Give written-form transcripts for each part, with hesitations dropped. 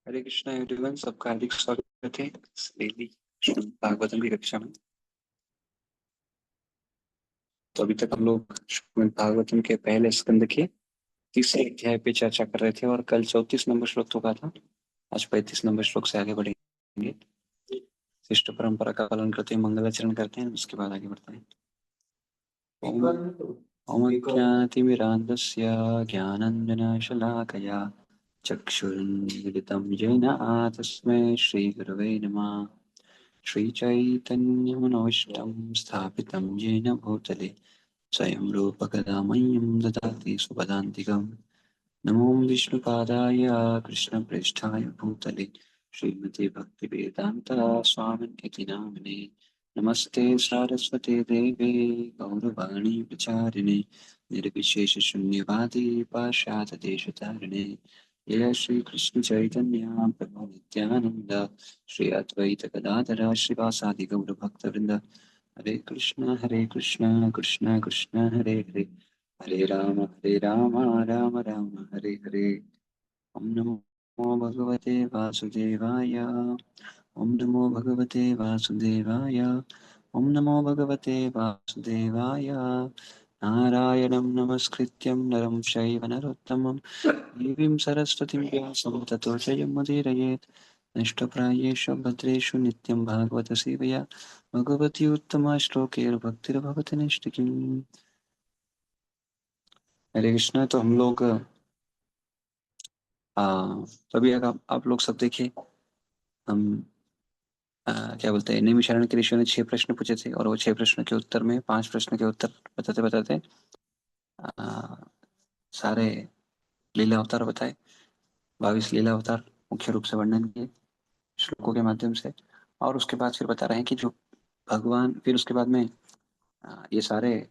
हरे Krishna everyone, सबका हार्दिक स्वागत है इस डेली श्रीमद् भागवतम की कक्षा में। तो अभी तक हम लोग श्रीमद् भागवतम के पहले स्कंद के तीसरे अध्याय पे चर्चा कर रहे थे और कल 34 नंबर श्लोक तो का था। आज 35 नंबर श्लोक से आगे बढ़ेंगे। शिष्ट परंपरा का पालन करते हैं, मंगलाचरण करते हैं, उसके बाद आगे बढ़ते हैं। ओम ज्ञानतिमिरान्धस्य ज्ञानाञ्जनशलाकया चक्षुरुन्मिलितं येन तस्मै श्रीगुरवे नमः। श्रीचैतन्यमनोष्टं स्थापितं येन भूतले स्वयं रूपकदा मह्यं ददाति स्वपदान्तिकं। नमो विष्णुपादाय कृष्णप्रेष्ठाय भूतले श्रीमते भक्तिवेदान्त स्वामिनिति नामिने। नमस्ते सारस्वते देवे गौरवाणी प्रचारिणे निर्विशेषशून्यवादी पाश्चात्यदेशतारिणे। जय श्री कृष्ण चैतन्य प्रभु नित्यानंद श्री अद्वैत गदाधर श्रीवासादि गौर भक्तवृंद। हरे कृष्ण कृष्ण कृष्ण हरे हरे, हरे राम राम राम हरे हरे। ओम नमो भगवते वासुदेवाय, ओम नमो भगवते वासुदेवाय, ओम नमो भगवते वासुदेवाय। नारायणं नमस्कृत्यं नरं चैव नरोत्तमं देवीं सरस्वतीं व्यासं ततो जयमुदीरयेत्। नष्टप्रायेषु भद्रेषु नित्यं भागवत सेवया भगवती उत्तमा श्लोकैर्भक्तिर्भवति नैष्टिकीम्। हरे कृष्णा। तो हम लोग तभी आप लोग सब देखिए, हम क्या बोलते हैं, नैमिषारण्य के ऋषियों ने 6 प्रश्न पूछे थे और वो 6 प्रश्न के उत्तर में 5 प्रश्न के उत्तर बताते बताते सारे लीला अवतार बताए। 22 लीला अवतार मुख्य रूप से वर्णन किए श्लोकों के माध्यम से। और उसके बाद फिर बता रहे हैं कि जो भगवान, फिर उसके बाद में ये सारे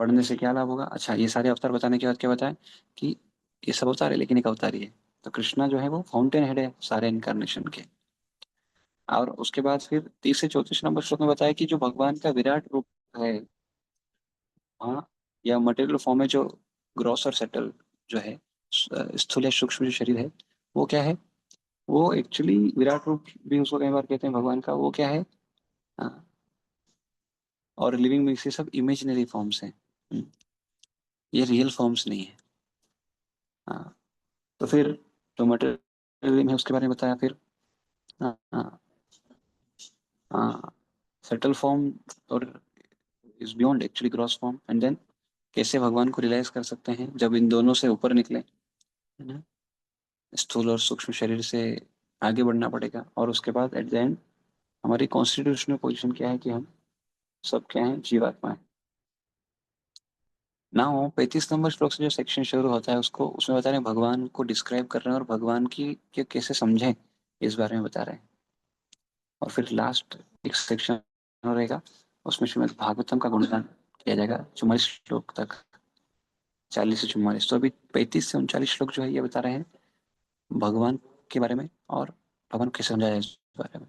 पढ़ने से क्या लाभ होगा। अच्छा, ये सारे अवतार बताने के बाद क्या बताएं कि ये सब अवतार है लेकिन एक अवतार ही है। तो कृष्णा जो है वो फाउंटेन हेड है सारे इनकारनेशन के। और उसके बाद फिर 30 से 34 नंबर श्लोक में बताया कि जो भगवान का विराट रूप है, हाँ, या मटेरियल फॉर्म है, जो ग्रॉस और सेटल जो है, स्थूल या सूक्ष्म जो शरीर है, वो क्या है, वो एक्चुअली विराट रूप भी उसको कई बार कहते हैं भगवान का। वो क्या है, हाँ, और लिविंग में ये सब इमेजिनरी फॉर्म्स हैं। ये रियल फॉर्म्स नहीं है। हाँ, तो फिर जो मटेरियल है उसके बारे में बताया फिर। हाँ हाँ हाँ, सेटल फॉर्म और is beyond actually gross form, and then कैसे भगवान को रियलाइज कर सकते हैं जब इन दोनों से ऊपर निकले, है ना, स्थूल और सूक्ष्म शरीर से आगे बढ़ना पड़ेगा। और उसके बाद एट द एंड हमारी कॉन्स्टिट्यूशनल पोजीशन क्या है कि हम सब क्या हैं, जीवात्मा है ना। हो 35 नंबर श्लोक से जो सेक्शन शुरू होता है उसको, उसमें बता रहे हैं भगवान को डिस्क्राइब कर रहे हैं और भगवान की के कैसे समझें इस बारे में बता रहे हैं। और फिर लास्ट एक सेक्शन रहेगा, उसमें श्रीमद् भागवतम का गुणगान किया जाएगा 44 श्लोक तक, 40 से 44। तो अभी 35 से 39 श्लोक जो है ये बता रहे हैं भगवान के बारे में और भगवान को कैसे समझा जाए इस बारे में।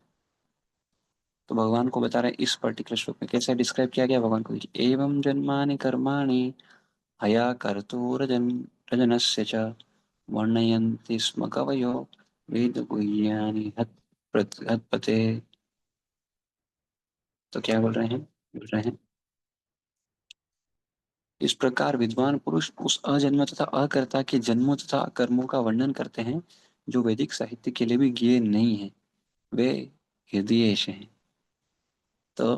तो भगवान को बता रहे हैं इस पर्टिकुलर श्लोक में कैसे डिस्क्राइब किया गया भगवान को। एवं जन्मानि कर्माणि हया कर्तुरजन रजनस्य च वर्णयन्ति स्म कवयो वेद गुह्यानि हतपते। तो क्या बोल रहे हैं, बोल रहे हैं इस प्रकार विद्वान पुरुष उस अजन्म तथा अकर्ता के जन्मों तथा कर्मों का वर्णन करते हैं जो वैदिक साहित्य के लिए भी ज्ञेय नहीं है, वे हृदयेश हैं। तो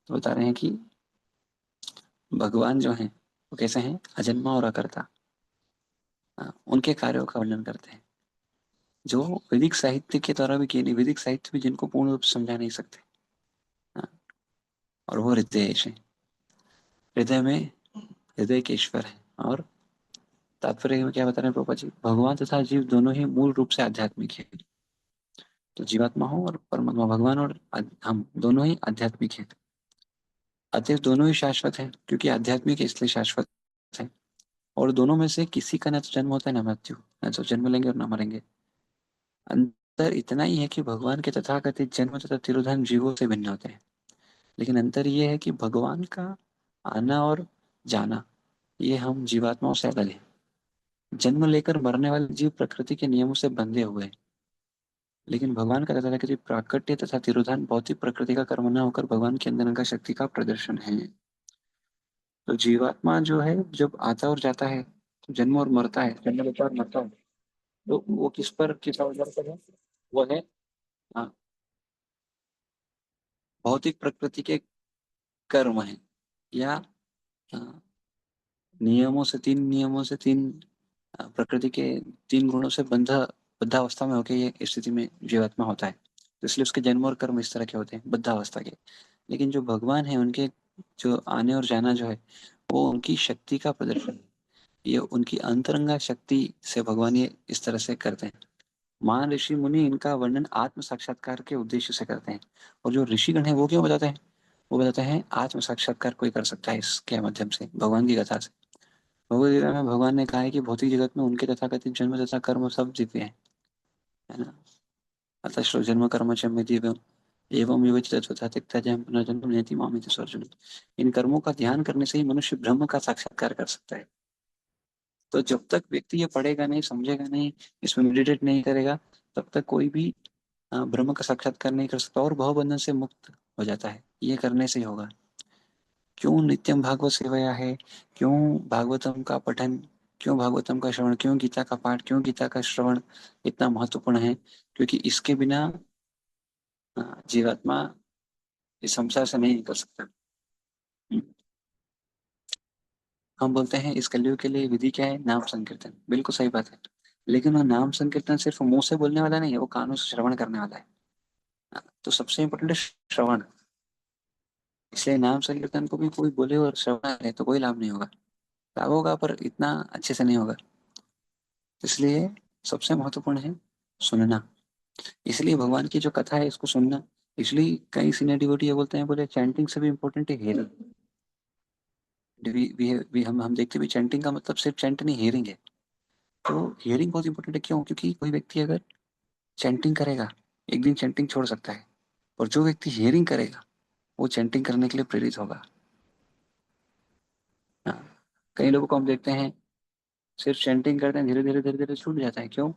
बता रहे हैं कि भगवान जो हैं वो कैसे हैं, अजन्मा और अकर्ता। उनके कार्यों का वर्णन करते हैं जो वैदिक साहित्य के द्वारा भी किए नहीं, वैदिक साहित्य भी जिनको पूर्ण रूप से समझा नहीं सकते। हाँ, और वो हृदयेश है। हृदय में हृदय के ईश्वर है। और तात्पर्य में क्या बता रहे हैं प्रभुपाद जी, भगवान तथा जीव दोनों ही मूल रूप से आध्यात्मिक है। तो जीवात्मा हो और परमात्मा, भगवान और हम दोनों ही आध्यात्मिक हैं। अतः दोनों ही शाश्वत हैं, क्योंकि आध्यात्मिक है इसलिए शाश्वत है। और दोनों में से किसी का न तो जन्म होता है न मृत्यु, न तो जन्म लेंगे और न मरेंगे। अंतर इतना ही है कि भगवान के तथाकथित जन्म तथा तिरोधान जीवों से भिन्न होते हैं। लेकिन अंतर ये है कि भगवान का आना और जाना ये हम जीवात्माओं से अलग है। जन्म लेकर मरने वाले जीव प्रकृति के नियमों से बंधे हुए हैं, लेकिन भगवान का कहता था कि प्राकट्य तथा तिरोधान भौतिक प्रकृति का कर्म न होकर भगवान के अंदर का शक्ति का प्रदर्शन है। तो जीवात्मा जो है जब आता और जाता है, तो जन्म और मरता है, जन्म लेता और मरता है, तो वो किस पर किस आधार पर है? वो है, हाँ, भौतिक प्रकृति के कर्म है, या हाँ, नियमों से, तीन नियमों से, तीन प्रकृति के तीन गुणों से बद्धावस्था में होकर ये स्थिति में जीवात्मा होता है। तो इसलिए उसके जन्म और कर्म इस तरह के होते हैं, बद्धावस्था के। लेकिन जो भगवान है उनके जो आने और जाना जो है, वो उनकी शक्ति का प्रदर्शन है। ये उनकी अंतरंगा शक्ति से भगवान ये इस तरह से करते हैं। महान ऋषि मुनि इनका वर्णन आत्म साक्षात्कार के उद्देश्य से करते हैं। और जो ऋषिगण है वो क्यों बताते हैं? वो बताते हैं आत्म साक्षात्कार कोई कर सकता है इसके माध्यम से, भगवान की कथा से। भगवद गीता में भगवान ने कहा है कि भौतिक जगत में उनके तथाकथित जन्म तथा कर्म सब दिव्य है ना। अतः श्रो जन्म कर्म च में दिव्य एवं विवेचित तथा तिक्ता जन्म पुनर्जन्म नियति मामिति सर्जुन। इन कर्मों का ध्यान करने से ही मनुष्य ब्रह्म का साक्षात्कार कर सकता है। तो जब तक व्यक्ति ये पढ़ेगा नहीं, समझेगा नहीं, इसमें मेडिटेट नहीं करेगा, तब तक कोई भी ब्रह्म का साक्षात्कार नहीं कर सकता और भवबंधन से मुक्त हो जाता है। ये करने से ही होगा। क्यों नित्यम भागवत सेवया है? क्यों भागवतम का पठन, क्यों भागवतम का श्रवण, क्यों गीता का पाठ, क्यों गीता का श्रवण इतना महत्वपूर्ण है? क्योंकि इसके बिना जीवात्मा इस संसार से नहीं निकल सकता। हम बोलते हैं इस कलयुग के लिए विधि क्या है? नाम संकीर्तन। बिल्कुल सही बात है। लेकिन वो नाम संकीर्तन सिर्फ मुंह से बोलने वाला नहीं है, वो कानों से श्रवण करने वाला है। तो सबसे इम्पोर्टेंट है श्रवण। इसलिए नाम संकीर्तन को भी कोई बोले और श्रवण करे तो कोई लाभ नहीं होगा। लाभ होगा पर इतना अच्छे से नहीं होगा। इसलिए सबसे महत्वपूर्ण है सुनना। इसलिए भगवान की जो कथा है इसको सुनना। इसलिए कई सीनियर डिवोटी ये बोलते हैं, बोले चैंटिंग से भी इम्पोर्टेंट है हियरिंग। हम देखते भी चैंटिंग का मतलब सिर्फ चैंट नहीं, हियरिंग है। तो हियरिंग बहुत इंपॉर्टेंट है। क्यों? क्योंकि कोई व्यक्ति अगर चैंटिंग करेगा, एक दिन चैंटिंग छोड़ सकता है। और जो व्यक्ति हियरिंग करेगा, वो चैंटिंग करने के लिए प्रेरित होगा। हाँ, कई लोगों को हम देखते हैं सिर्फ चैंटिंग करते हैं, धीरे धीरे धीरे धीरे छूट जाता है। क्यों?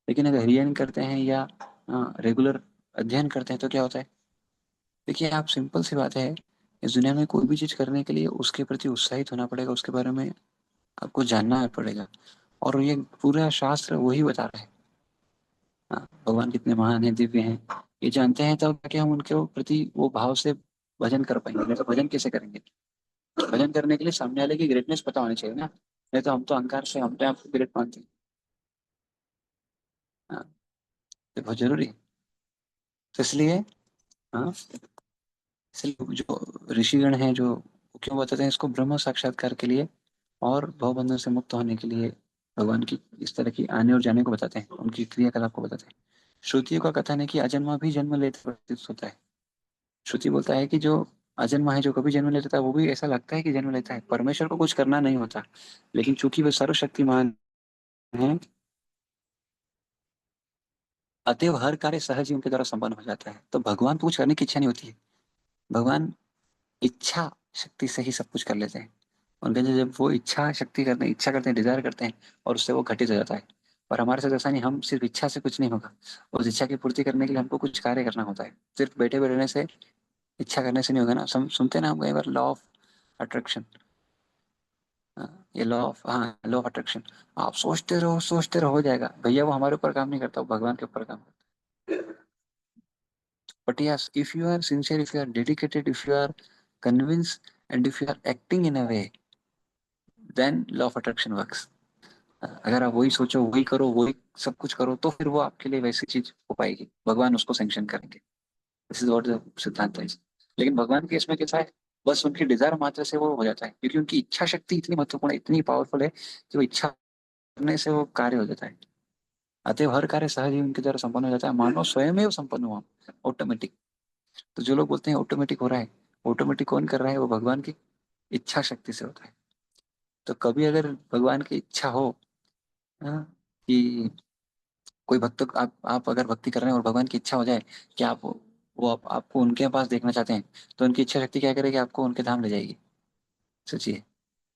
लेकिन अगर हियरिंग करते हैं या रेगुलर अध्ययन करते हैं तो क्या होता है? देखिए, आप सिंपल सी बात है, इस दुनिया में कोई भी चीज करने के लिए उसके प्रति उत्साहित होना पड़ेगा, उसके बारे में आपको जानना पड़ेगा। और ये पूरा शास्त्र वही बता रहा है। हाँ, भगवान कितने महान है, दिव्य हैं, ये जानते हैं तब जाके हम उनके प्रति वो भाव से भजन कर पाएंगे। नहीं तो भजन कैसे करेंगे? भजन करने के लिए सामने वाले की ग्रेटनेस पता होनी चाहिए ना। नहीं तो हम तो अहंकार से अपने आप को ग्रेट मानते हैं। हाँ, ये बहुत जरूरी है। तो इसलिए, हाँ, इसलिए जो ऋषिगण हैं जो वो क्यों बताते हैं इसको? ब्रह्म साक्षात्कार के लिए और भवबंधन से मुक्त होने के लिए भगवान की इस तरह की आने और जाने को बताते हैं, उनकी क्रियाकलाप को बताते हैं। श्रुतियों का कथन है कि अजन्मा भी जन्म लेते प्रतीत होता है। श्रुति बोलता है कि जो अजन्मा है, जो कभी जन्म लेता है, वो भी ऐसा लगता है कि जन्म लेता है। परमेश्वर को कुछ करना नहीं होता, लेकिन चूंकि वे सर्वशक्तिमान है, अतएव हर कार्य सहज ही उनके द्वारा संपन्न हो जाता है। तो भगवान को कुछ करने की इच्छा नहीं होती है। भगवान इच्छा शक्ति से ही सब कुछ कर लेते हैं। उनके जब वो इच्छा शक्ति करते हैं, इच्छा करते हैं, डिजायर करते हैं, और उससे वो घटित हो जाता है। पर हमारे साथ ऐसा नहीं, हम सिर्फ इच्छा से कुछ नहीं होगा। उस इच्छा की पूर्ति करने के लिए हमको कुछ कार्य करना होता है। सिर्फ बैठे बैठने से, इच्छा करने से नहीं होगा ना। सुनते हैं ना हम कई बार लॉ ऑफ अट्रैक्शन। ये लॉ ऑफ, हाँ, लॉ ऑफ अट्रैक्शन। आप सोचते रहो, हो जाएगा। भैया वो हमारे ऊपर काम नहीं करता, वो भगवान के ऊपर काम करता है। But yes, if you are sincere, if you are dedicated, if you are convinced, and if you are acting in a way, then law of attraction works. अगर आप वही सोचो, वही करो, वही सब कुछ करो, तो फिर वो आपके लिए वैसी चीज हो पाएगी, भगवान उसको सैंक्शन करेंगे। दिस इज व्हाट द सिद्धांत है। लेकिन भगवान के इसमें कैसा है? बस उनकी डिजायर मात्र से वो हो जाता है, क्योंकि उनकी इच्छा शक्ति इतनी महत्वपूर्ण है, इतनी पावरफुल है कि वो इच्छा करने से वो कार्य हो जाता है। अतएव हर कार्य सहज ही उनके द्वारा संपन्न हो जाता है, मानो स्वयं ही वो संपन्न हुआ, ऑटोमेटिक। तो जो लोग बोलते हैं ऑटोमेटिक हो रहा है, ऑटोमेटिक कौन कर रहा है? वो भगवान की इच्छा शक्ति से होता है। तो कभी अगर भगवान की इच्छा हो, हाँ, कि कोई भक्त, आप अगर भक्ति कर रहे हैं और भगवान की इच्छा हो जाए कि आपको उनके पास देखना चाहते हैं, तो उनकी इच्छा शक्ति क्या करेगी? आपको उनके धाम ले जाएगी। सोचिए।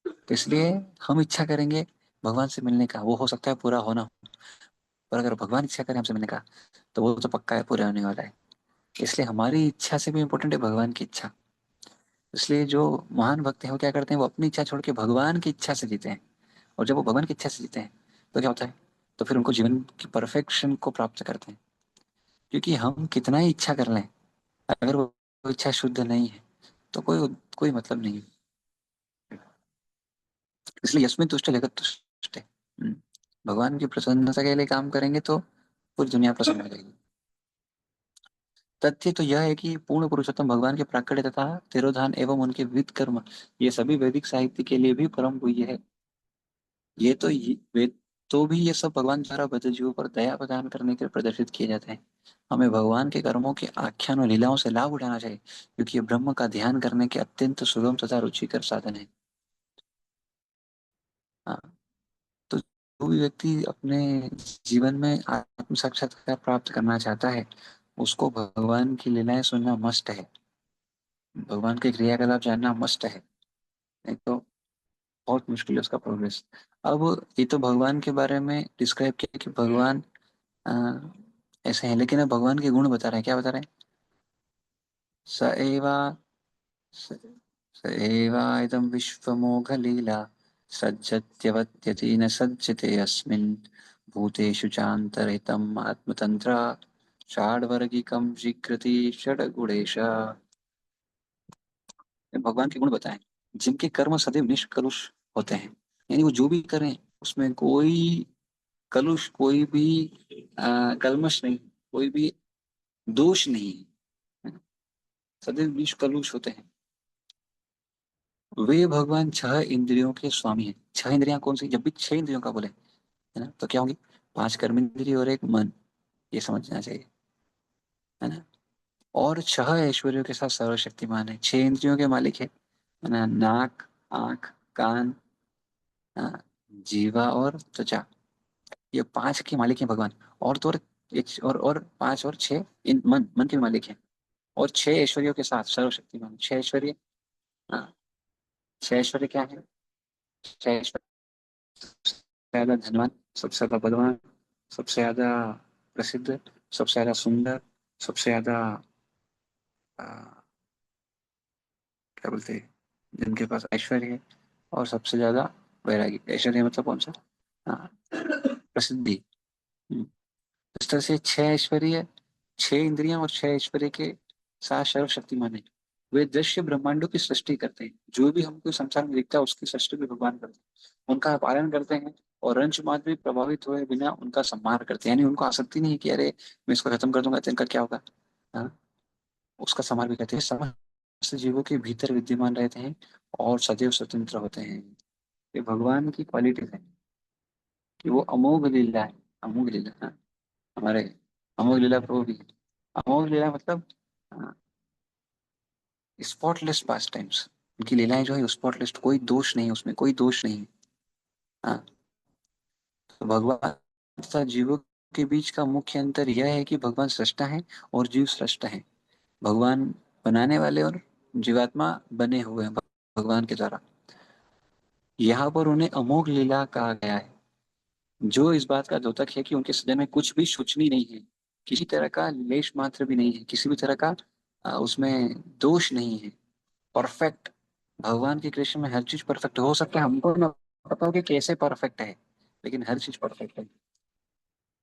तो इसलिए हम इच्छा करेंगे भगवान से मिलने का, वो हो सकता है पूरा होना, और अगर भगवान इच्छा करें हमसे मिलने का तो वो तो पक्का है, पूरा होने वाला है। इसलिए हमारी इच्छा से भी इम्पोर्टेंट है भगवान की इच्छा। इसलिए जो महान भक्त हैं वो क्या करते हैं, वो अपनी इच्छा छोड़ के भगवान की इच्छा से जीते हैं। और जब वो भगवान की इच्छा से जीते हैं तो क्या होता है, तो फिर उनको जीवन की परफेक्शन को प्राप्त करते हैं। क्योंकि हम कितना ही इच्छा कर लें, अगर वो इच्छा शुद्ध नहीं है तो कोई कोई मतलब नहीं है। इसलिए यस्मिन तुष्ट जगत तुष्ट है। भगवान की प्रसन्नता के लिए काम करेंगे तो पूरी दुनिया प्रसन्न हो जाएगी। तथ्य तो यह है कि पूर्ण पुरुषोत्तम भगवान के प्राकट्य तथा तिरोधान एवं उनके विविध कर्म, ये सभी वैदिक साहित्य के लिए भी परम पूज्य है। वेद तो भी ये सब भगवान द्वारा बद्ध जीवों पर दया प्रदान करने के लिए प्रदर्शित किए जाते हैं। हमें भगवान के कर्मों के आख्यान और लीलाओं से लाभ उठाना चाहिए, क्योंकि ये ब्रह्म का ध्यान करने के अत्यंत सुगम तथा रुचिकर साधन है। हाँ, तो जो भी व्यक्ति अपने जीवन में आत्म साक्षात्कार प्राप्त करना चाहता है, उसको भगवान की लीलाएं सुनना मस्ट है, भगवान के क्रियाकलाप जानना मस्ट है। नहीं तो बहुत मुश्किल है उसका प्रोग्रेस। अब ये तो भगवान के बारे में डिस्क्राइब किया कि भगवान अ, ऐसे हैं, लेकिन अब भगवान के गुण बता रहे हैं। क्या बता रहे हैं? स एवा स स एवा इदं विश्वमोघलीला सज्जत्यवत्यति न सज्जते अस्मिन् भूतेषु चान्तरितम् आत्मतन्त्र षाड्वर्गिकं जिघ्रति षड्गुणेश। भगवान के गुण बताएं जिनके कर्म सदैव निष्कलुष होते हैं, यानी वो जो भी करें उसमें कोई कलुष, कोई भी कलमश नहीं, कोई भी दोष नहीं है, सदैव निष्कलुष होते हैं। वे भगवान छह इंद्रियों के स्वामी हैं। छह इंद्रियां कौन सी? जब भी छह इंद्रियों का बोले है ना, तो क्या होंगी? पांच कर्म इंद्रिय और एक मन, ये समझना चाहिए, है ना। और छह ऐश्वर्यों के साथ सर्वशक्तिमान है। छह इंद्रियों के मालिक है ना, नाक, आंख, कान, हाँ, जीवा और त्वचा, ये पांच के मालिक हैं भगवान। और तो और एक और पांच और छह इन मन मन के मालिक हैं। और छह ऐश्वर्यों के साथ सर्वशक्तिमान। छह ऐश्वर्य, हाँ, छह ऐश्वर्य क्या है? छह ऐश्वर्य: सबसे ज्यादा धनवान, सबसे ज्यादा बलवान, सबसे ज्यादा प्रसिद्ध, सबसे ज्यादा सुंदर, सबसे ज्यादा आ, क्या बोलते हैं, जिनके पास ऐश्वर्य है, और सबसे ज्यादा वैरागी। ऐश्वर्य मतलब कौन सा? हाँ, प्रसिद्धि। हम्म। इस तरह से छह ऐश्वर्य, छह इंद्रियां और छह ऐश्वर्य के साथ सर्वशक्तिमान है। वे दृश्य ब्रह्मांडों की सृष्टि करते हैं। जो भी हमको संसार में दिखता है उसकी सृष्टि भी भगवान करते हैं, उनका पालन करते हैं। और रंच मात्र भी प्रभावित हुए बिना उनका संहार करते हैं, यानी उनको आसक्ति नहीं है कि अरे मैं इसको खत्म कर दूंगा तो इनका क्या होगा। हाँ, उसका संहार भी करते हैं। समस्त जीवों के भीतर विद्यमान रहते हैं और सदैव स्वतंत्र होते हैं। ये भगवान की क्वालिटी है कि वो अमोघ लीला है। अमोघ लीला, हाँ, हमारे अमोघ लीला प्रभु भी है। अमोघ लीला मतलब स्पॉटलेस पास टाइम्स। उनकी लीलाएं जो है स्पॉटलेस, कोई दोष नहीं, उसमें कोई दोष नहीं। हाँ, तो भगवान तथा जीवों के बीच का मुख्य अंतर यह है कि भगवान सृष्टा है और जीव सृष्टा है। भगवान बनाने वाले और जीवात्मा बने हुए हैं भगवान के द्वारा। यहाँ पर उन्हें अमोघ लीला कहा गया है, जो इस बात का द्योतक है कि उनके सृजन में कुछ भी शोचनीय नहीं है, किसी तरह का लेश मात्र भी नहीं है, किसी भी तरह का उसमें दोष नहीं है। परफेक्ट। भगवान की क्रिएशन में हर चीज परफेक्ट हो सकता है, हमको ना पता हो कि कैसे परफेक्ट है, लेकिन हर चीज परफेक्ट है।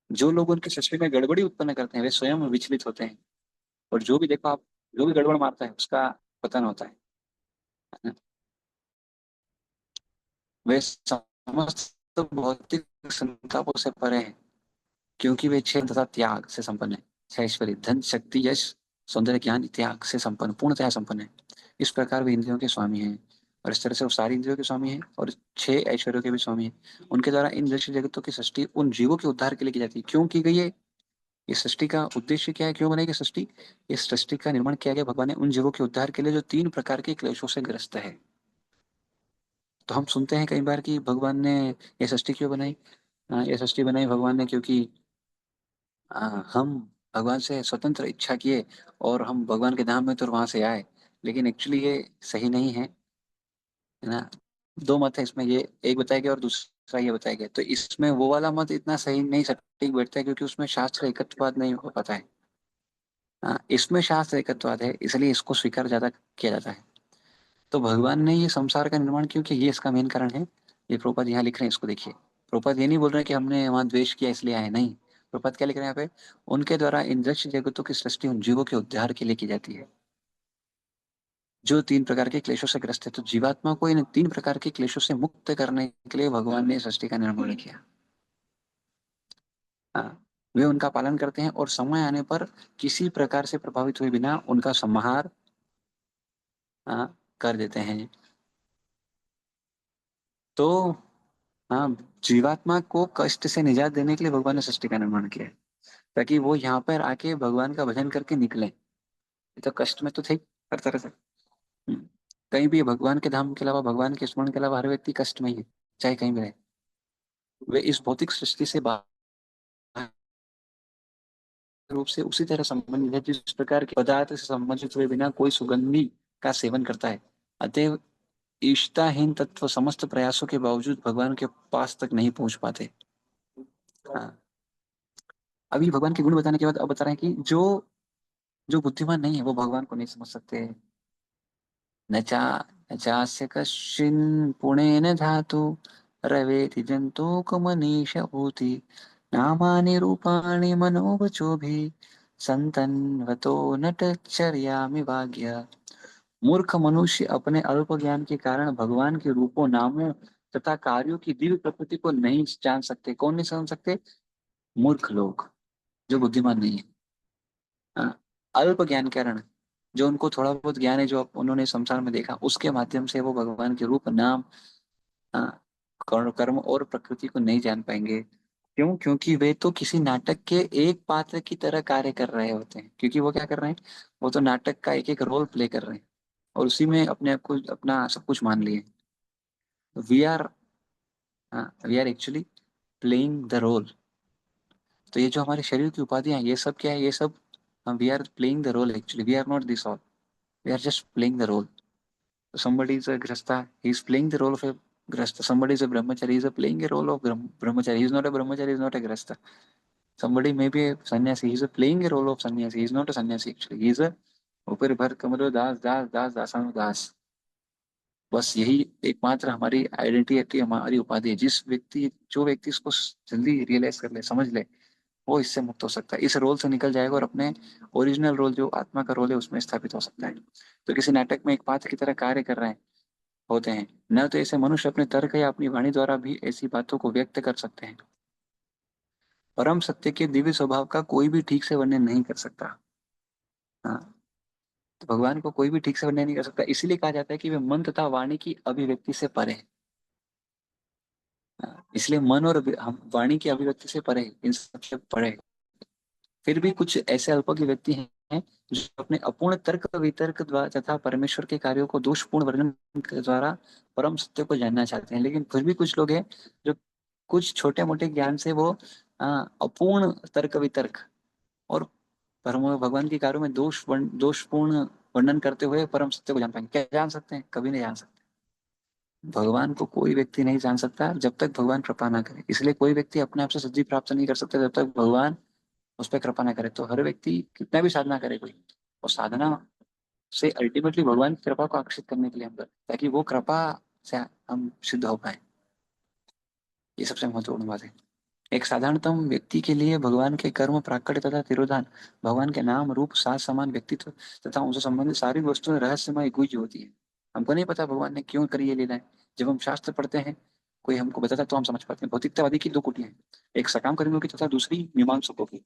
जो लोग उनकी सृष्टि में गड़बड़ी उत्पन्न करते हैं वे स्वयं विचलित होते हैं। और जो भी देखो आप, जो भी गड़बड़ मारता है उसका पतन होता है ना? वे समस्त भौतिक संतापों से परे हैं, क्योंकि वे क्षय तथा त्याग से संपन्न है। छह ऐश्वर्य धन शक्ति यश सौंदर्य ज्ञान त्याग से संपन्न, पूर्णतया संपन्न है। इस प्रकार वे इंद्रियों के स्वामी हैं, और इस तरह से वो सारी इंद्रियों के स्वामी हैं और छह ऐश्वर्यों के भी स्वामी हैं। उनके द्वारा इन दृश्य जगतों की सृष्टि उन जीवों के उद्धार के लिए की जाती है। क्यों की गई है? इस सृष्टि का उद्देश्य क्या है, क्यों बनाई गई सृष्टि? इस सृष्टि का निर्माण किया गया भगवान ने उन जीवों के उद्धार के लिए जो तीन प्रकार के क्लेशों से ग्रस्त है। तो हम सुनते हैं कई बार कि भगवान ने ये सृष्टि क्यों बनाई? ये सृष्टि बनाई भगवान ने क्योंकि हम भगवान से स्वतंत्र इच्छा किए और हम भगवान के धाम में तो वहां से आए। लेकिन एक्चुअली ये सही नहीं है, है ना। दो मत है इसमें, ये एक बताया गया और दूसरा दूसरा ये बताया गया। तो इसमें वो वाला मत इतना सही नहीं सटीक बैठता है, क्योंकि उसमें शास्त्र एकत्ववाद नहीं हो पाता है। हाँ, इसमें शास्त्र एकत्ववाद है, इसलिए इसको स्वीकार ज्यादा किया जाता है। तो भगवान ने ये संसार का निर्माण क्यों किया, ये इसका मेन कारण है। ये प्रभुपाद यहाँ लिख रहे हैं, इसको देखिए। प्रभुपाद ये नहीं बोल रहे कि हमने वहां द्वेष किया इसलिए आए, नहीं। प्रभुपाद क्या लिख रहे हैं यहाँ पे, उनके द्वारा इन दृश्य जगतों की सृष्टि उन जीवों के उद्धार के लिए की जाती है जो 3 प्रकार के क्लेशों से ग्रस्त है। तो जीवात्मा को इन 3 प्रकार के क्लेशों से मुक्त करने के लिए भगवान ने सृष्टि का निर्माण किया। हाँ, वे उनका पालन करते हैं और समय आने पर किसी प्रकार से प्रभावित हुए बिना उनका संहार, हाँ, कर देते हैं। तो हाँ, जीवात्मा को कष्ट से निजात देने के लिए भगवान ने सृष्टि का निर्माण किया है, ताकि वो यहाँ पर आके भगवान का भजन करके निकले। ये तो कष्ट में तो थे ही, हर तरह से। हम्म। कहीं भी भगवान के धाम के अलावा, भगवान के स्मरण के अलावा हर व्यक्ति कष्ट में ही है, चाहे कहीं भी रहे। वे इस भौतिक सृष्टि से बाहर रूप से उसी तरह संबंधित है जिस प्रकार के पदार्थ से संबंधित हुए बिना कोई सुगंधी का सेवन करता है। अतएव इष्टाहीन तत्व समस्त प्रयासों के बावजूद भगवान के पास तक नहीं पहुंच पाते। हाँ, अभी भगवान के गुण बताने के बाद अब बता रहे हैं कि जो जो बुद्धिमान नहीं है वो भगवान को नहीं समझ सकते। न चा न चास्य कश्चिन पुणेन धातु रवेति जन्तोकमनीष भूति नामानि रूपाणि मनोवचोभिः संतन्वतो नटचर्यामि भाग्य। मूर्ख मनुष्य अपने अल्प ज्ञान के कारण भगवान के रूपों, नामों तथा कार्यों की दिव्य प्रकृति को नहीं जान सकते। कौन नहीं समझ सकते? मूर्ख लोग, जो बुद्धिमान नहीं है। हाँ, अल्प ज्ञान के कारण, जो उनको थोड़ा बहुत ज्ञान है, जो उन्होंने संसार में देखा, उसके माध्यम से वो भगवान के रूप, नाम, हाँ, कर्म और प्रकृति को नहीं जान पाएंगे। क्यों? क्योंकि वे तो किसी नाटक के एक पात्र की तरह कार्य कर रहे होते हैं। क्योंकि वो क्या कर रहे हैं, वो तो नाटक का एक एक रोल प्ले कर रहे हैं और उसी में अपने आप को, अपना सब कुछ मान लिए। We are, we are actually playing the role. तो ये जो हमारे शरीर की उपाधियां हैं, ये सब क्या है, ये सब हम, we are playing the role actually, we are not this all, we are just playing the role. Somebody is a grasta, he is playing the role of a grasta. Somebody is a brahmachari, he is playing a role of brahmachari. He is not a brahmachari, he is not a grasta. Somebody may be a sannyasi, he is playing a role of sannyasi, he is not a sannyasi actually, he is a ऊपर भर कमरो दास दास दास दासानु दास। बस यही एकमात्र हमारी identity, हमारी उपाधि है। जो व्यक्ति इसको जल्दी रियलाइज कर ले, समझ ले, वो इससे मुक्त हो सकता है, इस रोल से निकल जाएगा और अपने ओरिजिनल रोल, जो आत्मा का रोल है, उसमें स्थापित हो सकता है। तो किसी नाटक में एक पात्र की तरह कार्य कर रहे हैं, होते हैं न, तो ऐसे मनुष्य अपने तर्क या अपनी वाणी द्वारा भी ऐसी बातों को व्यक्त कर सकते हैं। परम सत्य के दिव्य स्वभाव का कोई भी ठीक से वर्णन नहीं कर सकता। हाँ, तो भगवान को कोई भी ठीक से वर्णन नहीं कर सकता, इसीलिए कहा जाता है कि वे मन तथा वाणी की अभिव्यक्ति से परे हैं। हाँ, इसलिए मन और हम वाणी की अभिव्यक्ति से परे हैं, इन सबसे परे हैं। फिर भी कुछ ऐसे अल्पज्ञ व्यक्ति हैं जो अपने अपूर्ण तर्क वितर्क द्वारा तथा परमेश्वर के कार्यों को दोषपूर्ण वर्णन के द्वारा परम सत्य को जानना चाहते हैं। लेकिन फिर भी कुछ लोग हैं जो कुछ छोटे मोटे ज्ञान से वो अपूर्ण तर्क वितर्क और भगवान के कार्यों में दोषपूर्ण वर्णन करते हुए परम सत्य को जान पाएंगे। क्या जान सकते हैं? कभी नहीं जान सकते। भगवान को कोई व्यक्ति नहीं जान सकता जब तक भगवान कृपा ना करे। इसलिए कोई व्यक्ति अपने आप से सिद्धि प्राप्त नहीं कर सकता जब तक भगवान उस पर कृपा ना करे। तो हर व्यक्ति कितना भी साधना करे कोई, और साधना से अल्टीमेटली भगवान की कृपा को आकर्षित करने के लिए हम करते, ताकि वो कृपा से हम सिद्ध हो पाए। ये सबसे महत्वपूर्ण बात है। एक साधारणतम व्यक्ति के लिए भगवान के कर्म, प्राकट्य तथा तिरोधान, भगवान के नाम, रूप, साज, समान, व्यक्तित्व तथा उनसे संबंधित सारी वस्तुएं रहस्यमय गुह्य होती है। हमको नहीं पता भगवान ने क्यों करी ये लीलाएं। जब हम शास्त्र पढ़ते हैं, कोई हमको बताता है, तो हम समझ पाते हैं। भौतिकतावादी की 2 कुटियां हैं, एक सकाम कर्मियों की तथा दूसरी मीमांसकों की।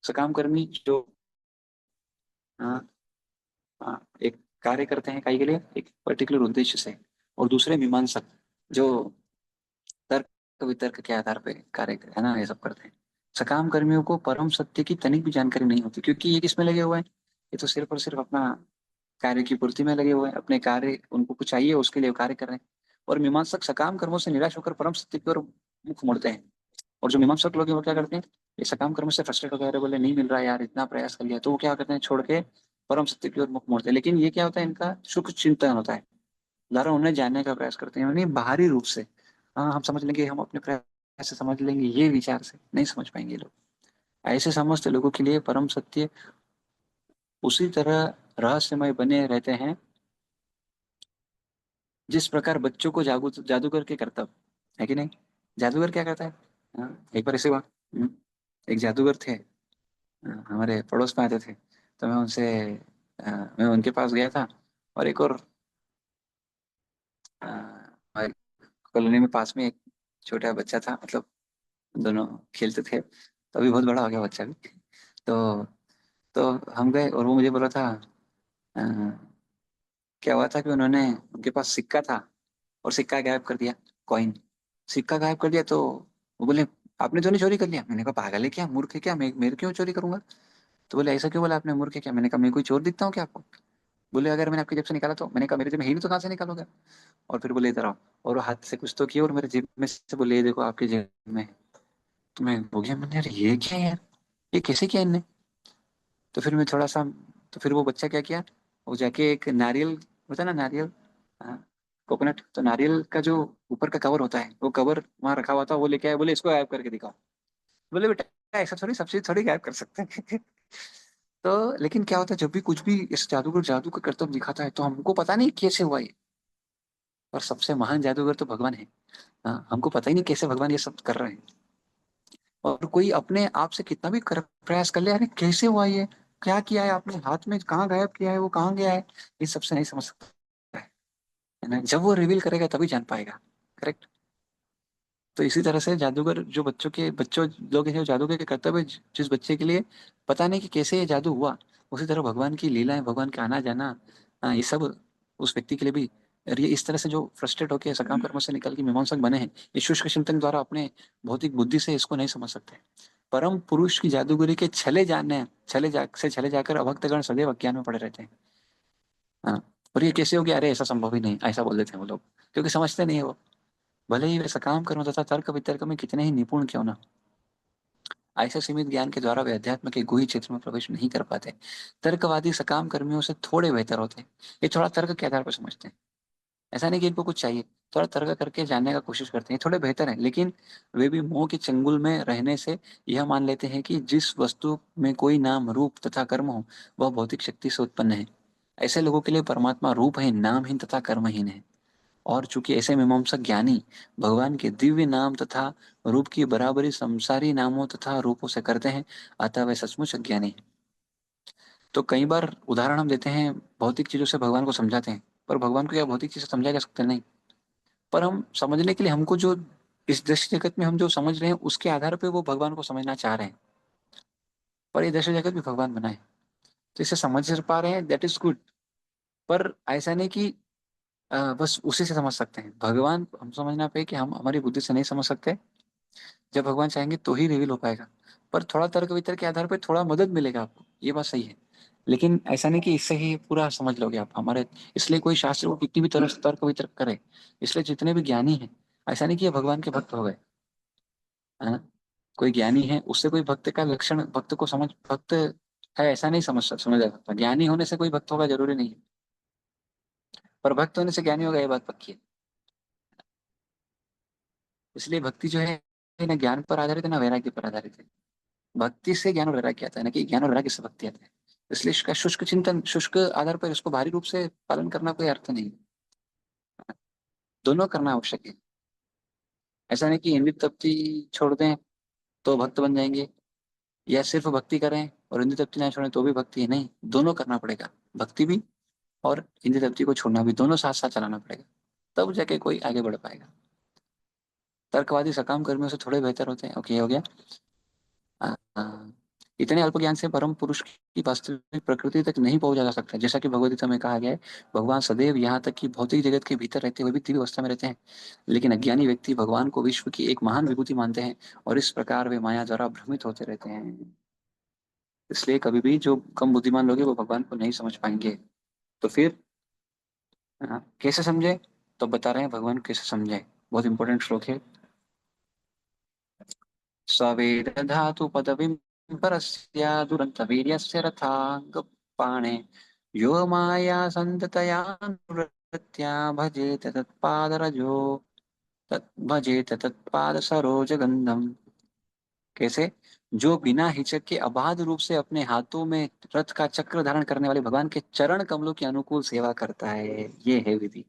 सकाम कर्मी जो हाँ, हाँ, एक कार्य करते हैं काई के लिए, एक पर्टिकुलर उद्देश्य से, और दूसरे मीमांसक जो तर्क वितर्क के आधार पे कार्य है ना, ये सब करते हैं। सकाम कर्मियों को परम सत्य की तनिक भी जानकारी नहीं होती, क्योंकि ये किसमें लगे हुए हैं, ये तो सिर्फ और सिर्फ अपना कार्य की पूर्ति में लगे हुए हैं। अपने कार्य उनको कुछ चाहिए, उसके लिए कार्य कर रहे हैं। और मीमांसक सकाम कर्मों से निराश होकर परम सत्य की ओर मुख मोड़ते हैं। और जो मीमांसक लोग हैं वो क्या करते हैं, ये सकाम कर्म से फ्रस्ट्रेट हो गए, बोले नहीं मिल रहा यार, इतना प्रयास कर लिया, तो वो क्या करते हैं, छोड़ के परम सत्य की ओर मुख मोड़ते हैं। लेकिन ये क्या होता है, इनका सुख चिंतन होता है, ज़रा उन्हें जानने का प्रयास करते हैं, यानी बाहरी रूप से। हाँ हम समझ लेंगे, हम अपने प्रयास से समझ लेंगे, ये विचार से नहीं समझ पाएंगे लोग। ऐसे समस्त लोगों के लिए परम सत्य उसी तरह रहस्यमय बने रहते हैं जिस प्रकार बच्चों को जादूगर के कर्तव्य है कि नहीं। जादूगर क्या करता है? एक बार ऐसे हुआ। हम्म, एक जादूगर थे, हमारे पड़ोस में आते थे। तो मैं उनसे मैं उनके पास गया था। और एक और हमारी कॉलोनी में पास में एक छोटा बच्चा था, मतलब दोनों खेलते थे। तो अभी बहुत बड़ा हो गया बच्चा भी। तो तो हम गए और वो मुझे बोला था, अ, क्या हुआ था कि उन्होंने, उनके पास सिक्का था और सिक्का गायब कर दिया, कॉइन। सिक्का गायब कर दिया। तो वो बोले, आपने तो नहीं चोरी कर लिया? मैंने कहा पागल है क्या, मूर्ख है क्या, मैं मेरे क्यों चोरी करूंगा? तो बोले ऐसा क्यों बोला आपने, मूर्ख है क्या? मैंने कहा मैं कोई चोर दिखता हूँ क्या आपको? बोले अगर मैंने आपकी जेब से निकाला तो। मैंने कहा मेरे जेब में ही नहीं तो कहाँ से निकालोगे? और फिर बोले इधर आओ। और वो हाथ से कुछ तो किया और मेरे जेब में से बोले ये देखो आपकी जेब में है। तो मैं हो गया, मैंने यार ये क्या है यार, ये कैसे किया इनने? तो फिर मैं थोड़ा सा, तो फिर वो बच्चा क्या किया, वो जाके एक नारियल होता है ना, नारियल, हाँ, कोकोनट, तो नारियल का जो ऊपर का कवर होता है, वो कवर वहां रखा हुआ था, वो लेके आया, बोले इसको गायब करके दिखाओ। बोले बेटा ऐसा थोड़ी सब चीज थोड़ी गायब कर सकते हैं। तो लेकिन क्या होता है, जब भी कुछ भी इस जादूगर जादू का करतब दिखाता है तो हमको पता नहीं कैसे हुआ ये। और सबसे महान जादूगर तो भगवान है। हाँ, हमको पता ही नहीं कैसे भगवान ये सब कर रहे हैं। और कोई अपने आप से कितना भी प्रयास कर ले, अरे कैसे हुआ ये, क्या किया है आपने, हाथ में कहाँ गायब किया है, वो कहाँ गया है, ये सबसे नहीं समझ सकता है ना। जब वो रिवील करेगा तभी जान पाएगा। करेक्ट। तो इसी तरह से जादूगर जो बच्चों लोग हैं, जो जादूगर के कर्तव्य, जिस बच्चे के लिए पता नहीं कि कैसे ये जादू हुआ, उसी तरह भगवान की लीलाएं, भगवान का आना जाना, ये सब उस व्यक्ति के लिए भी। और ये इस तरह से जो फ्रस्ट्रेट होकर सकाम कर्मों से निकल के मीमांसक बने हैं, ये शुष्क चिंतन द्वारा अपने भौतिक बुद्धि से इसको नहीं समझ सकते। परम पुरुष की जादूगरी के छले जाकर अभक्तगण सदैव अज्ञान में पड़े रहते हैं। हाँ। और ये कैसे हो गया, अरे ऐसा संभव ही नहीं, ऐसा बोल देते हैं वो लोग, क्योंकि समझते नहीं है वो। भले ही वे सकाम कर्म तथा तर्क वितर्क में कितने ही निपुण क्यों ना, ऐसे सीमित ज्ञान के द्वारा वे अध्यात्म के गुही क्षेत्र में प्रवेश नहीं कर पाते। तर्कवादी सकाम कर्मियों से थोड़े बेहतर होते हैं। ये थोड़ा तर्क के आधार पर समझते हैं। ऐसा नहीं कि इनको कुछ चाहिए, थोड़ा तर्क करके जानने का कोशिश करते हैं, थोड़े बेहतर हैं। लेकिन वे भी मोह के चंगुल में रहने से यह मान लेते हैं कि जिस वस्तु में कोई नाम रूप तथा कर्म हो, वह भौतिक शक्ति से उत्पन्न है। ऐसे लोगों के लिए परमात्मा रूप है, नामहीन तथा कर्महीन है। और चूंकि ऐसे मीमांसक ज्ञानी भगवान के दिव्य नाम तथा रूप की बराबरी संसारी नामों तथा रूपों से करते हैं, अतः वे सचमुच अज्ञानी हैं। तो कई बार उदाहरण हम देते हैं, भौतिक चीजों से भगवान को समझाते हैं, पर भगवान को क्या भौतिक चीज से समझा जा सकता है? नहीं। पर हम समझने के लिए हमको जो इस दृश्य जगत में हम जो समझ रहे हैं उसके आधार पे वो भगवान को समझना चाह रहे हैं। पर ये दृश्य जगत भी भगवान बनाए, तो इसे समझ पा रहे हैं, दैट इज गुड। पर ऐसा नहीं कि बस उसी से समझ सकते हैं भगवान, हम समझना पे कि हम हमारी बुद्धि से नहीं समझ सकते। जब भगवान चाहेंगे तो ही रिवील हो पाएगा। पर थोड़ा तर्क वितर्क के आधार पर थोड़ा मदद मिलेगा आपको, ये बात सही है। लेकिन ऐसा नहीं कि इससे ही पूरा समझ लोगे आप हमारे। इसलिए कोई शास्त्र को कितनी भी तरह से तर्क वितर्क करे, इसलिए जितने भी ज्ञानी हैं, ऐसा नहीं कि ये भगवान के भक्त हो गए। हाँ? कोई ज्ञानी है उससे कोई भक्त का लक्षण, भक्त को समझ, भक्त है ऐसा नहीं समझ जा सकता। ज्ञानी होने से कोई भक्त होगा जरूरी नहीं है, पर भक्त होने से ज्ञानी होगा ये बात पक्की है। इसलिए भक्ति जो है ना ज्ञान पर आधारित है ना वैराग्य पर आधारित है। भक्ति से ज्ञान और वैराग्य आता है ना, कि ज्ञान और वैराग्य से भक्ति आता है। इसलिए इसका शुष्क चिंतन, शुष्क आधार पर इसको भारी रूप से पालन करना कोई अर्थ नहीं है। दोनों करना आवश्यक है। ऐसा नहीं कि हिंदी तप्ती छोड़ दें तो भक्त बन जाएंगे, या सिर्फ भक्ति करें और हिंदी तप्ती ना छोड़ें तो भी भक्ति है, नहीं, दोनों करना पड़ेगा। भक्ति भी और हिंदी तप्ती को छोड़ना भी, दोनों साथ साथ चलाना पड़ेगा, तब जाके कोई आगे बढ़ पाएगा। तर्कवादी सकाम कर्मियों से थोड़े बेहतर होते हैं, ओके हो गया। आ, आ, इतने अल्प ज्ञान से परम पुरुष की वास्तविक प्रकृति तक नहीं पहुंचा जा सकता, जैसा कि भगवद गीता में कहा गया है। भगवान सदैव यहाँ तक कि भौतिक जगत के भीतर रहते हुए भी दिव्य अवस्था में रहते हैं। लेकिन अज्ञानी व्यक्ति भगवान को विश्व की एक महान विभूति मानते हैं, और इस प्रकार वे माया द्वारा भ्रमित होते रहते हैं। इसलिए कभी भी जो कम बुद्धिमान लोग हैं वो भगवान को नहीं समझ पाएंगे। तो फिर कैसे समझे? तो बता रहे हैं भगवान को कैसे समझे। बहुत इंपॉर्टेंट श्लोक है। सवेद धातु पदवीं परस्य दुरन्तवीर्यस्य रथाङ्गपाणे यो माया सन्ततया भजेत तत्पादरजो। भजेत तत्पाद सरोज गंधम। कैसे? जो बिना हिचक के अबाध रूप से अपने हाथों में रथ का चक्र धारण करने वाले भगवान के चरण कमलों की अनुकूल सेवा करता है, ये है विधि।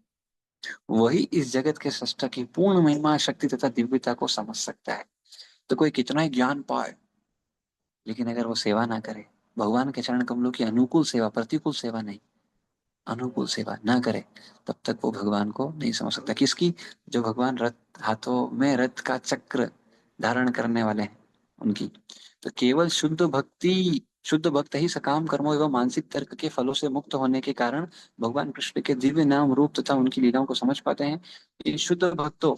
वही इस जगत के सृष्टा की पूर्ण महिमा, शक्ति तथा दिव्यता को समझ सकता है। तो कोई कितना ही ज्ञान पाए, लेकिन अगर वो सेवा ना करे, भगवान के चरण कमलों की अनुकूल सेवा, प्रतिकूल सेवा नहीं, अनुकूल सेवा ना करे, तब तक वो भगवान को नहीं समझ सकता। किसकी? जो भगवान रथ, हाथों में रथ का चक्र धारण करने वाले हैं, उनकी। तो केवल शुद्ध भक्ति, शुद्ध भक्त ही सकाम कर्मों एवं मानसिक तर्क के फलों से मुक्त होने के कारण भगवान कृष्ण के दिव्य नाम, रूप तथा उनकी लीलाओं को समझ पाते हैं। इन शुद्ध भक्तों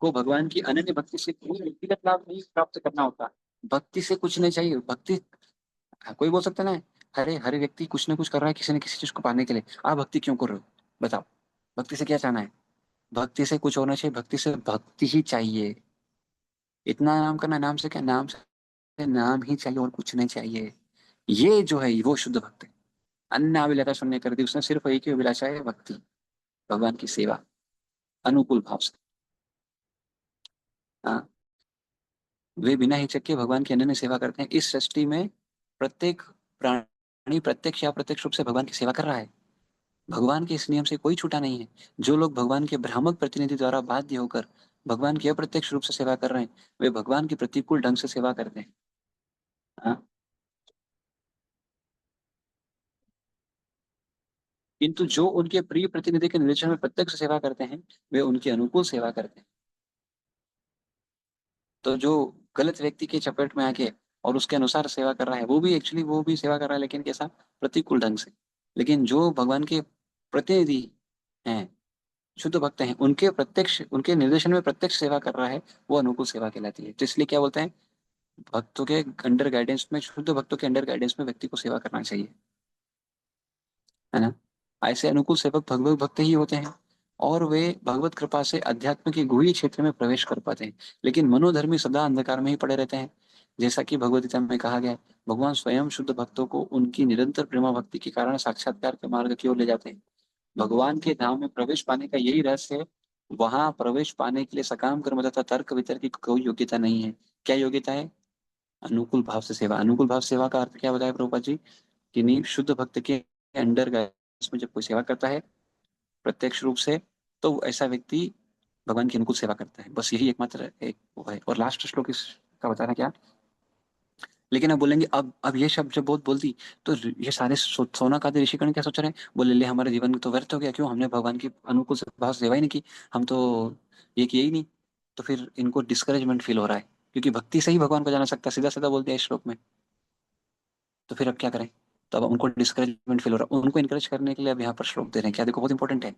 को भगवान की अनन्य भक्ति से कोई व्यक्तिगत लाभ नहीं प्राप्त करना होता। भक्ति से कुछ नहीं चाहिए। भक्ति, कोई बोल सकता है ना, अरे हर व्यक्ति कुछ ना कुछ कर रहा है किसी न किसी चीज को पाने के लिए, आप भक्ति क्यों कर रहे हो? बताओ, भक्ति से क्या चाहना है? भक्ति से कुछ होना चाहिए, भक्ति से भक्ति ही चाहिए। इतना नाम करना, नाम से क्या, नाम से नाम ही चाहिए और कुछ नहीं चाहिए। ये जो है वो शुद्ध भक्त है। अन्य अभिलाषा शून्य कर दी उसने, सिर्फ एक ही अभिलाषा है, भक्ति, भगवान की सेवा, अनुकूल भाव से। हाँ, वे बिना हिचक के भगवान की अनन्य सेवा करते हैं। इस सृष्टि में प्रत्येक प्राणी प्रत्यक्ष या अप्रत्यक्ष रूप से भगवान की सेवा कर रहा है। भगवान के इस नियम से कोई छूटा नहीं है। जो लोग भगवान के भ्रामक प्रतिनिधि द्वारा बाध्य होकर भगवान की अप्रत्यक्ष रूप से सेवा कर रहे हैं, वे भगवान की प्रतिकूल ढंग से सेवा करते हैं। हाँ? किंतु जो उनके प्रिय प्रतिनिधि के निर्देशन में प्रत्यक्ष सेवा करते हैं, वे उनकी अनुकूल सेवा करते हैं। तो जो गलत व्यक्ति के चपेट में आके और उसके अनुसार सेवा कर रहा है, वो भी एक्चुअली वो भी सेवा कर रहा है, लेकिन कैसा? प्रतिकूल ढंग से। लेकिन जो भगवान के प्रतिनिधि हैं, शुद्ध भक्त हैं, उनके प्रत्यक्ष, उनके निर्देशन में प्रत्यक्ष सेवा कर रहा है, वो अनुकूल सेवा कहलाती है। तो इसलिए क्या बोलते हैं, भक्तों के अंडर गाइडेंस में, शुद्ध भक्तों के अंडर गाइडेंस में व्यक्ति को सेवा करना चाहिए, है ना? ऐसे अनुकूल सेवक भगवत भक्त ही होते हैं, और वे भगवत कृपा से अध्यात्म के गुह्य क्षेत्र में प्रवेश कर पाते हैं। लेकिन मनोधर्मी सदा अंधकार में ही पड़े रहते हैं। जैसा कि भगवत गीता में कहा गया है, भगवान स्वयं शुद्ध भक्तों को उनकी निरंतर प्रेमा भक्ति के कारण साक्षात्कार के मार्ग की ओर ले जाते हैं। भगवान के धाम में प्रवेश पाने का यही रहस्य है। वहां प्रवेश पाने के लिए सकाम कर्म तथा तर्क वितर्क की कोई योग्यता नहीं है। क्या योग्यता है? अनुकूल भाव से सेवा। अनुकूल भाव सेवा का अर्थ क्या बताया प्रभुपाद जी? कि नहीं, शुद्ध भक्त के अंडर गाइडेंस में जब कोई सेवा करता है प्रत्यक्ष रूप से, तो ऐसा व्यक्ति भगवान की अनुकूल सेवा करता है। बस यही एकमात्र एक वो है। और लास्ट श्लोक इसका बताना क्या, लेकिन अब बोलेंगे, अब ये शब्द जब बहुत बोलती, तो ये सारे सोना का ऋषिगण क्या सोच रहे हैं? बोले ले, हमारे जीवन तो व्यर्थ हो गया, क्यों? हमने भगवान की अनुकूल भाव सेवा ही नहीं की, हम तो ये किए ही नहीं। तो फिर इनको डिस्करेजमेंट फील हो रहा है, क्योंकि भक्ति से ही भगवान को जाना सकता है, सीधा सीधा बोल दिया इस श्लोक में। तो फिर अब क्या करें? तो अब उनको डिस्करेजमेंट फील हो रहा है। उनको इनकरेज करने के लिए अब यहाँ पर श्लोक दे रहे हैं। क्या देखो, बहुत इंपॉर्टेंट है।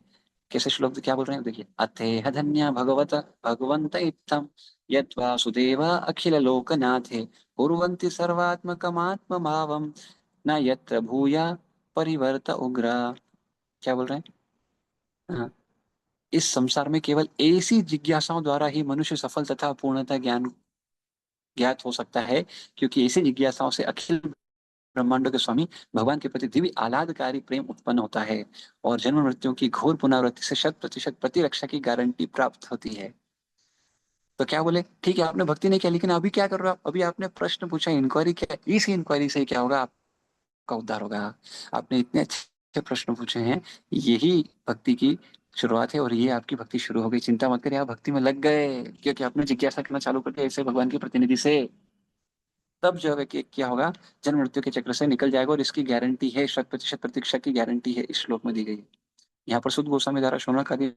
कैसे श्लोक क्या बोल रहे हैं देखिए, अथेह धन्य भगवत भगवंत इत्थम यत् वासुदेव अखिल लोकनाथे कुर्वन्ति सर्वात्मकमात्म भावम न यत्र भूया परिवर्त उग्र। क्या बोल रहे हैं? हाँ, इस संसार में केवल ऐसी जिज्ञासाओं द्वारा ही मनुष्य सफल तथा पूर्णतः ज्ञान ज्ञात हो सकता है, क्योंकि ऐसी जिज्ञासाओं से अखिल ब्रह्मांडों के स्वामी भगवान के प्रति दिव्य आह्लादकारी प्रेम उत्पन्न होता है, और जन्म मृत्यु की घोर पुनरावृत्ति से 100% प्रतिरक्षा की गारंटी प्राप्त होती है। तो क्या बोले, ठीक है आपने भक्ति नहीं किया, लेकिन अभी क्या कर रहे हो आप? अभी आपने प्रश्न पूछा, इंक्वायरी किया, इस इंक्वायरी से क्या होगा? आपका उद्धार होगा। आपने इतने अच्छे प्रश्न पूछे हैं, यही भक्ति की शुरुआत है, और ये आपकी भक्ति शुरू हो गई। चिंता मत करिए, आप भक्ति में लग गए, क्योंकि आपने जिज्ञासा करना चालू कर दिया ऐसे भगवान के प्रतिनिधि से। तब जो है कि क्या होगा, जन्म मृत्यु के चक्र से निकल जाएगा, और इसकी गारंटी है, 100% प्रतीक्षा की गारंटी है, इस श्लोक में दी गई है। यहाँ पर शुद्ध गोस्वामी द्वारा शौनक आदि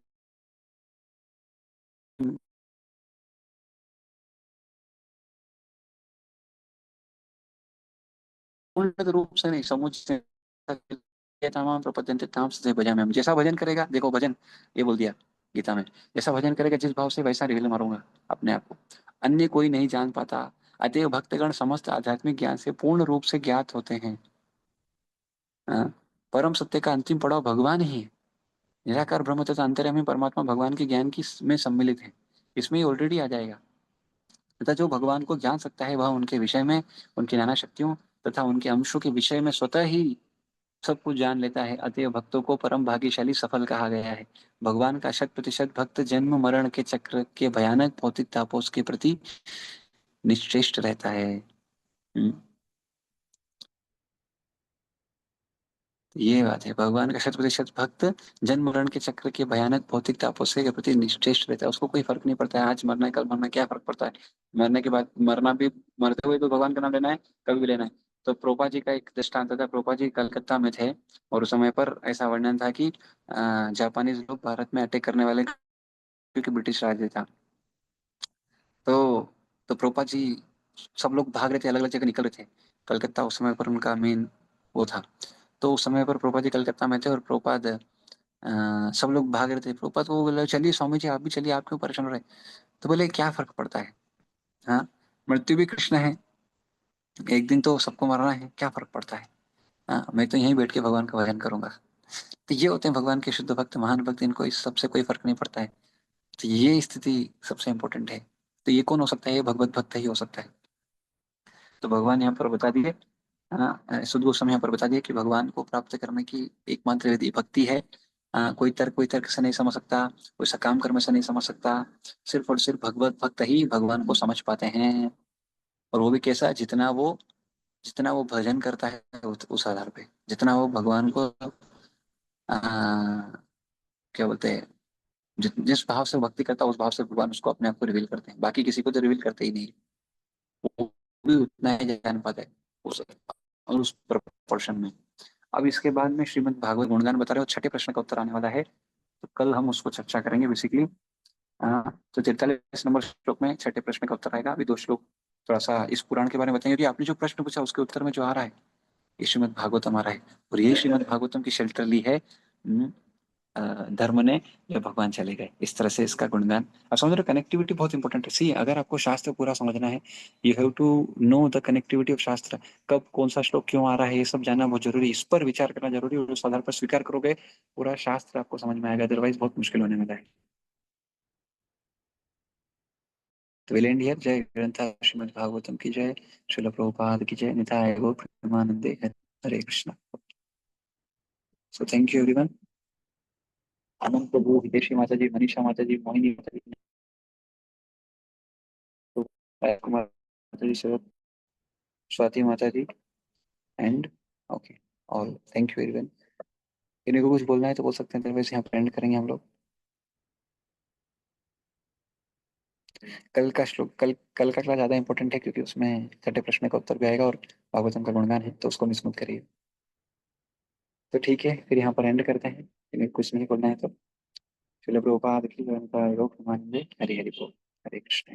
पूर्ण रूप से नहीं, समुचित तमाम प्रपद्यन्ते ताम सदय भजाम्यहम्। हम जैसा भजन करेगा, देखो भजन ये बोल दिया गीता में, जैसा भजन करेगा जिस भाव से, वैसा रिवील मारूंगा अपने आप को, अन्य कोई नहीं जान पाता। अतएव भक्तगण समस्त आध्यात्मिक ज्ञान से पूर्ण रूप से ज्ञात होते हैं। हाँ? परम सत्य का अंतिम पड़ाव भगवान ही है। निराकार ब्रह्म तथा अंतर्यामी परमात्मा भगवान के ज्ञान की में सम्मिलित है। इसमें ऑलरेडी आ जाएगा। तथा जो भगवान को जान सकता है, वह उनके विषय में, उनकी नाना शक्तियों तथा उनके अंशों के विषय में स्वतः ही सब कुछ जान लेता है, अतएव भक्तों को परम भाग्यशाली सफल कहा गया है। भगवान का 100% भक्त जन्म मरण के चक्र के भयानक भौतिक तापों के प्रति निश्चेष्ट रहता है। ये बात है, भगवान का 100% भक्त जन्म मरण के चक्र के भयानक भौतिक तापस्य के प्रति निश्चेष्ट रहता है। उसको कोई फर्क नहीं पड़ता है, आज मरना है कल मरना है, क्या फर्क पड़ता है। मरने के बाद मरना भी, मरते हुए तो भगवान का नाम लेना है, कभी भी लेना है। तो प्रोपा जी का एक दृष्टांत था। प्रोपा जी कलकत्ता में थे और उस समय पर ऐसा वर्णन था कि जापानीज लोग भारत में अटैक करने वाले, क्योंकि ब्रिटिश राज था। तो प्रोपा जी, सब लोग भाग रहे थे, अलग अलग जगह निकल रहे थे। कलकत्ता उस समय पर उनका मेन वो था। तो उस समय पर प्रोपा जी कलकत्ता में थे और प्रोपाद सब लोग भाग रहे थे। प्रोपाद को बोले चलिए स्वामी जी आप भी चलिए, आप क्यों परेशान हो रहे हैं? तो बोले क्या फर्क पड़ता है, हाँ, मृत्यु भी कृष्ण है, एक दिन तो सबको मरना है, क्या फर्क पड़ता है। हाँ, मैं तो यहीं बैठ के भगवान का भजन करूंगा। तो ये होते हैं भगवान के शुद्ध भक्त, महान भक्त, इनको इस सबसे कोई फर्क नहीं पड़ता है। तो ये स्थिति सबसे इंपॉर्टेंट है। तो ये कौन हो सकता है? ये भगवत भक्त ही हो सकता है। तो भगवान यहाँ पर बता दिए, हाँ, सुध गोस्वामी यहाँ पर बता दिया कि भगवान को प्राप्त करने की एकमात्र विधि भक्ति है। कोई तर्क से नहीं समझ सकता, कोई सकाम कर्म से नहीं समझ सकता। सिर्फ और सिर्फ भगवत भक्त ही भगवान को समझ पाते हैं। और वो भी कैसा, जितना वो भजन करता है उस आधार पे, जितना वो भगवान को आ, क्या बोलते हैं, जिस भाव से भक्ति करता है उस भाव से भगवान उसको अपने आप को रिवील करते हैं, बाकी किसी को तो रिवील करते ही नहीं। वो भी उतना ही जान पाता है उस, और उस प्रपोर्शन में। अब इसके बाद में श्रीमद् भागवत गुणगान बता रहे हो, छठे प्रश्न का उत्तर आने वाला है। तो कल हम उसको चर्चा करेंगे बेसिकली। तो 43 नंबर श्लोक में छठे प्रश्न का उत्तर आएगा। अभी दो श्लोक थोड़ा सा इस पुराण के बारे में बताएंगे, क्योंकि आपने जो प्रश्न पूछा उसके उत्तर में जो आ रहा है ये श्रीमद् भागवतम आ रहा है। और यही श्रीमद् भागवतम की शेल्टर ली है अ, धर्म ने, या भगवान चले गए, इस तरह से इसका गुणगान। अब समझ रहे, कनेक्टिविटी बहुत इंपॉर्टेंट है। सी, अगर आपको शास्त्र पूरा समझना है, you have to know the connectivity of shastra. कब कौन सा श्लोक क्यों आ रहा है ये सब जानना बहुत जरूरी है, इस पर विचार करना जरूरी है। और उस आधार पर स्वीकार करोगे, पूरा शास्त्र आपको समझ में आएगा, अदरवाइज बहुत मुश्किल होने वाला है। तो विल एंड हियर। जय ग्रंथ श्रीमद् भागवतम की जय, श्रील प्रभुपाद की जय, निताय गौर प्रेमानंदे, Hare Krishna. So thank you everyone. Anand Prabhu, Hiteshi Mata ji, Manisha माता जी, मोहिनी माता जी, कुमार माता जी, स्वाति माता जी, एंड ओके, और थैंक यू एवरीवन। किन्हीं को कुछ बोलना है तो बोल सकते हैं, अदरवाइज यहाँ पे एंड करेंगे हम लोग। कल का श्लोक, कल का क्लास ज्यादा इंपॉर्टेंट है, क्योंकि उसमें छठे प्रश्न का उत्तर भी आएगा और भागवतम का गुणगान है, तो उसको मिस मत करिए। तो ठीक है, फिर यहाँ पर एंड करते हैं, किन्हीं को कुछ नहीं बोलना है तो। चलो प्रभुपाद की जय, हरि हरि बोल, हरे कृष्ण।